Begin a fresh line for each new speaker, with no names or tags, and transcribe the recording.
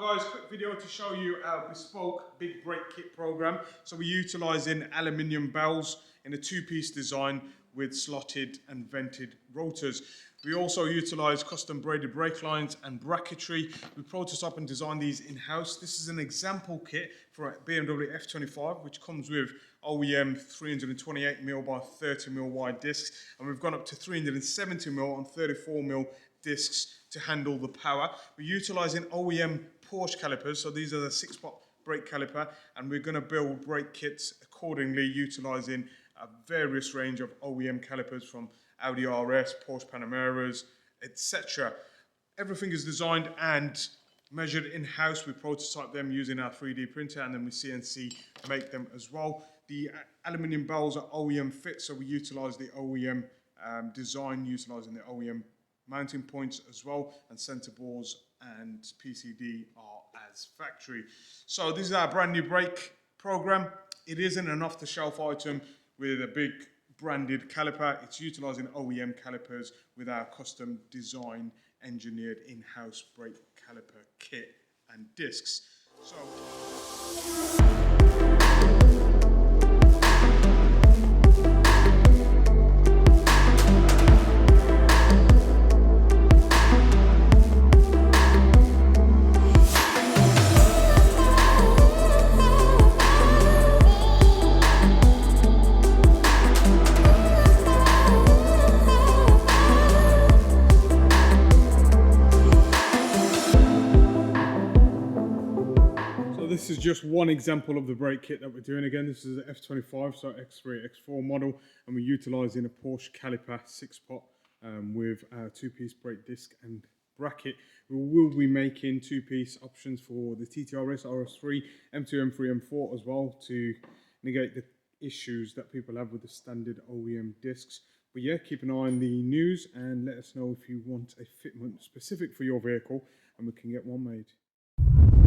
guys, quick video to show you our bespoke big brake kit program. So we're utilizing aluminium bells in a two-piece design with slotted and vented rotors. We also utilize custom braided brake lines and bracketry. We prototype and design these in-house. This is an example kit for a BMW F25, which comes with OEM 328mm by 30mm wide discs, and we've gone up to 370mm on 34mm discs to handle the power. We're utilizing OEM PERCY calipers, so these are the 6-pot brake caliper, and we're going to build brake kits accordingly, utilizing a various range of OEM calipers from Audi RS, Porsche Panameras, etc. Everything is designed and measured in-house. We prototype them using our 3D printer, and then we CNC make them as well. The aluminium bells are OEM fit, so we utilize the OEM design, utilizing the OEM mounting points as well, and center bores and PCD are as factory. So this is our brand new brake program. It isn't an off-the-shelf item with a big branded caliper. It's utilizing OEM calipers with our custom design engineered in-house brake caliper kit and discs. So this is just one example of the brake kit that we're doing. Again, this is an F25, so X3, X4 model, and we're utilizing a Porsche caliper 6-pot with a two-piece brake disc and bracket. We will be making two-piece options for the TTRS, RS3, M2, M3, M4 as well to negate the issues that people have with the standard OEM discs. But yeah, keep an eye on the news and let us know if you want a fitment specific for your vehicle, and we can get one made.